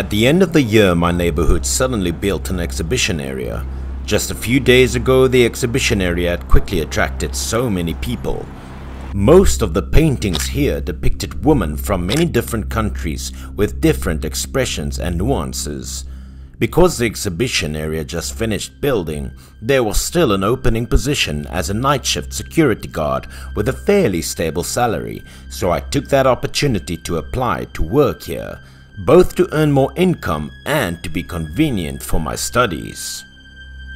At the end of the year, my neighborhood suddenly built an exhibition area. Just a few days ago, the exhibition area had quickly attracted so many people. Most of the paintings here depicted women from many different countries with different expressions and nuances. Because the exhibition area just finished building, there was still an opening position as a night shift security guard with a fairly stable salary, so I took that opportunity to apply to work here, both to earn more income and to be convenient for my studies.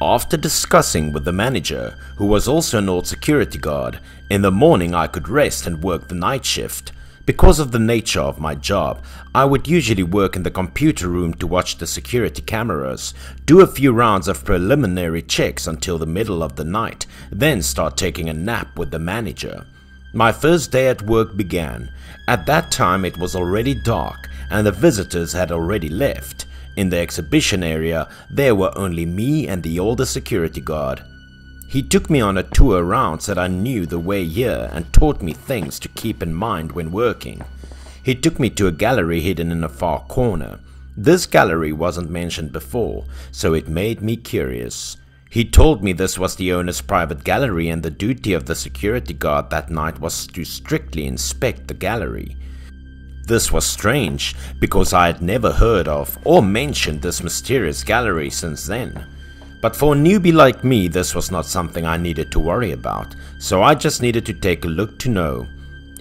After discussing with the manager, who was also an old security guard, in the morning I could rest and work the night shift. Because of the nature of my job, I would usually work in the computer room to watch the security cameras, do a few rounds of preliminary checks until the middle of the night, then start taking a nap with the manager. My first day at work began. At that time it was already dark and the visitors had already left. In the exhibition area, there were only me and the older security guard. He took me on a tour around so that I knew the way here and taught me things to keep in mind when working. He took me to a gallery hidden in a far corner. This gallery wasn't mentioned before, so it made me curious. He told me this was the owner's private gallery and the duty of the security guard that night was to strictly inspect the gallery. This was strange because I had never heard of or mentioned this mysterious gallery since then. But for a newbie like me, this was not something I needed to worry about, so I just needed to take a look to know.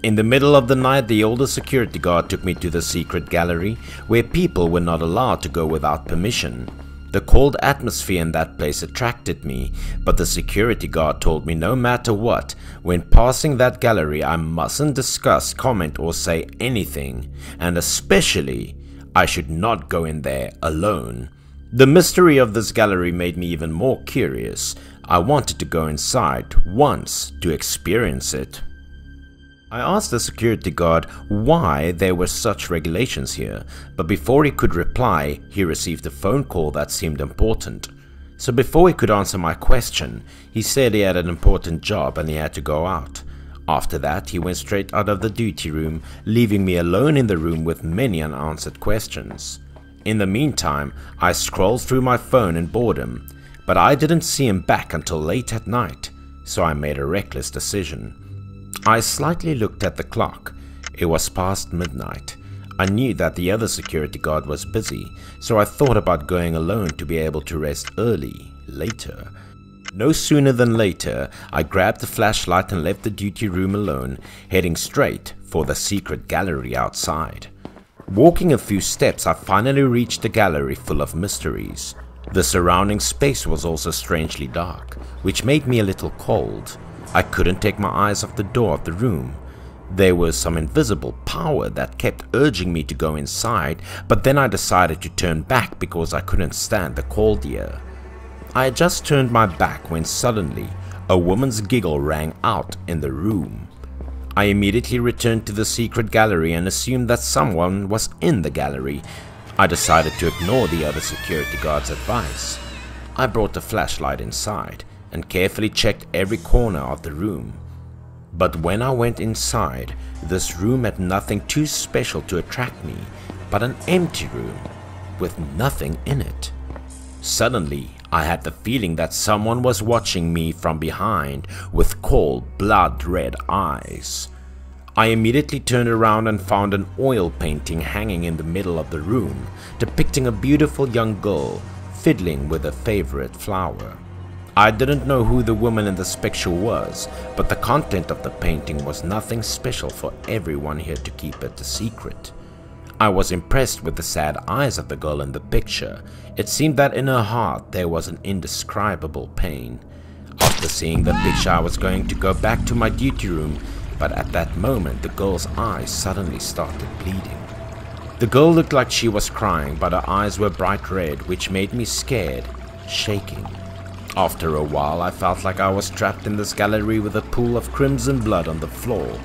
In the middle of the night, the older security guard took me to the secret gallery, where people were not allowed to go without permission. The cold atmosphere in that place attracted me, but the security guard told me no matter what, when passing that gallery I mustn't discuss, comment or say anything, and especially, I should not go in there alone. The mystery of this gallery made me even more curious. I wanted to go inside once to experience it. I asked the security guard why there were such regulations here, but before he could reply, he received a phone call that seemed important. So before he could answer my question, he said he had an important job and he had to go out. After that, he went straight out of the duty room, leaving me alone in the room with many unanswered questions. In the meantime, I scrolled through my phone in boredom, but I didn't see him back until late at night, so I made a reckless decision. I slightly looked at the clock. It was past midnight. I knew that the other security guard was busy, so I thought about going alone to be able to rest early, later. No sooner than later, I grabbed the flashlight and left the duty room alone, heading straight for the secret gallery outside. Walking a few steps, I finally reached a gallery full of mysteries. The surrounding space was also strangely dark, which made me a little cold. I couldn't take my eyes off the door of the room. There was some invisible power that kept urging me to go inside, but then I decided to turn back because I couldn't stand the cold air. I had just turned my back when suddenly a woman's giggle rang out in the room. I immediately returned to the secret gallery and assumed that someone was in the gallery. I decided to ignore the other security guard's advice. I brought the flashlight inside and carefully checked every corner of the room. But when I went inside, this room had nothing too special to attract me, but an empty room with nothing in it. Suddenly, I had the feeling that someone was watching me from behind with cold, blood-red eyes. I immediately turned around and found an oil painting hanging in the middle of the room, depicting a beautiful young girl fiddling with a favorite flower. I didn't know who the woman in this picture was, but the content of the painting was nothing special for everyone here to keep it a secret. I was impressed with the sad eyes of the girl in the picture. It seemed that in her heart there was an indescribable pain. After seeing the picture, I was going to go back to my duty room, but at that moment the girl's eyes suddenly started bleeding. The girl looked like she was crying, but her eyes were bright red, which made me scared, shaking. After a while, I felt like I was trapped in this gallery with a pool of crimson blood on the floor.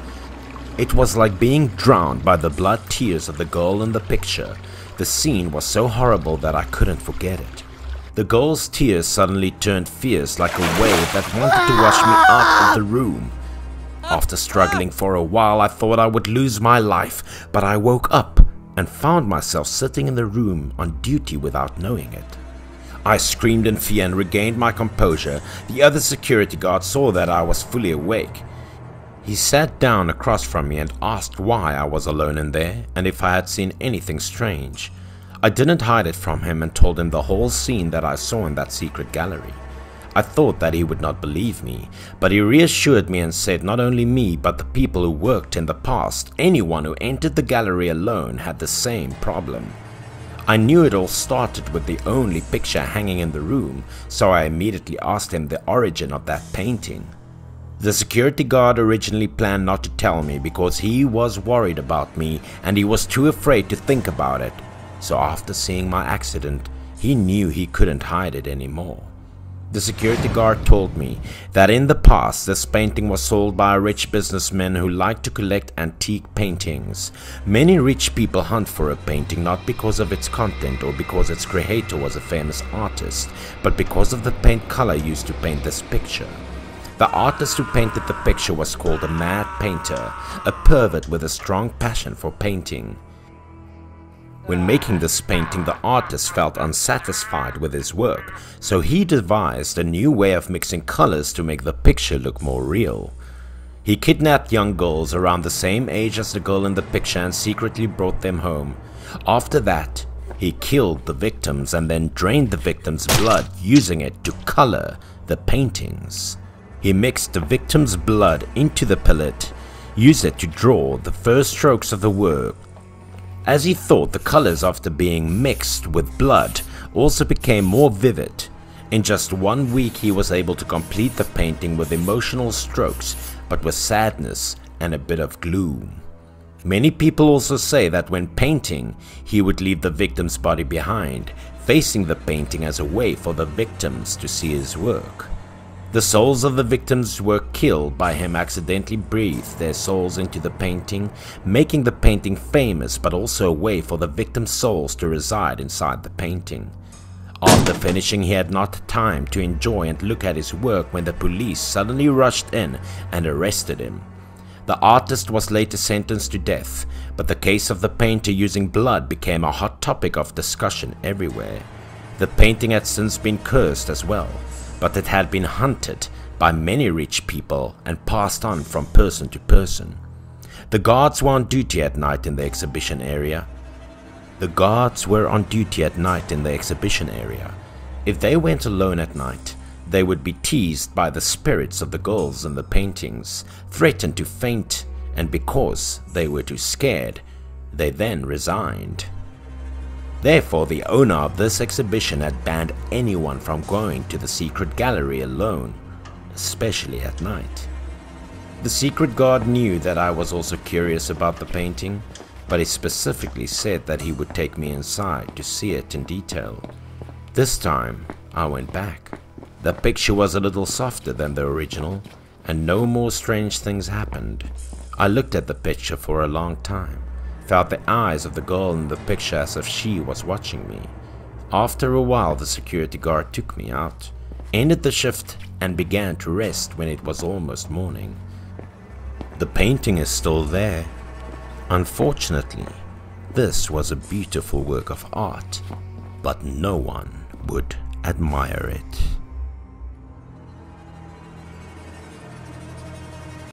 It was like being drowned by the blood tears of the girl in the picture. The scene was so horrible that I couldn't forget it. The girl's tears suddenly turned fierce like a wave that wanted to wash me out of the room. After struggling for a while, I thought I would lose my life, but I woke up and found myself sitting in the room on duty without knowing it. I screamed in fear and regained my composure. The other security guard saw that I was fully awake. He sat down across from me and asked why I was alone in there and if I had seen anything strange. I didn't hide it from him and told him the whole scene that I saw in that secret gallery. I thought that he would not believe me, but he reassured me and said not only me but the people who worked in the past, anyone who entered the gallery alone had the same problem. I knew it all started with the only picture hanging in the room, so I immediately asked him the origin of that painting. The security guard originally planned not to tell me because he was worried about me and he was too afraid to think about it. So after seeing my accident, he knew he couldn't hide it anymore. The security guard told me that in the past this painting was sold by a rich businessman who liked to collect antique paintings. Many rich people hunt for a painting not because of its content or because its creator was a famous artist, but because of the paint color used to paint this picture. The artist who painted the picture was called a mad painter, a pervert with a strong passion for painting. When making this painting, the artist felt unsatisfied with his work, so he devised a new way of mixing colors to make the picture look more real. He kidnapped young girls around the same age as the girl in the picture and secretly brought them home. After that, he killed the victims and then drained the victims' blood, using it to color the paintings. He mixed the victim's blood into the palette, used it to draw the first strokes of the work. As he thought, the colors after being mixed with blood also became more vivid. In just 1 week he was able to complete the painting with emotional strokes, but with sadness and a bit of gloom. Many people also say that when painting, he would leave the victim's body behind, facing the painting as a way for the victims to see his work. The souls of the victims were killed by him accidentally breathed their souls into the painting, making the painting famous but also a way for the victims' souls to reside inside the painting. After finishing, he had not time to enjoy and look at his work when the police suddenly rushed in and arrested him. The artist was later sentenced to death, but the case of the painter using blood became a hot topic of discussion everywhere. The painting had since been cursed as well, but it had been hunted by many rich people and passed on from person to person. The guards were on duty at night in the exhibition area. If they went alone at night, they would be teased by the spirits of the girls in the paintings, threatened to faint, and because they were too scared, they then resigned. Therefore, the owner of this exhibition had banned anyone from going to the secret gallery alone, especially at night. The secret guard knew that I was also curious about the painting, but he specifically said that he would take me inside to see it in detail. This time, I went back. The picture was a little softer than the original, and no more strange things happened. I looked at the picture for a long time. Felt the eyes of the girl in the picture as if she was watching me. After a while, the security guard took me out, ended the shift and began to rest when it was almost morning. The painting is still there. Unfortunately, this was a beautiful work of art, but no one would admire it.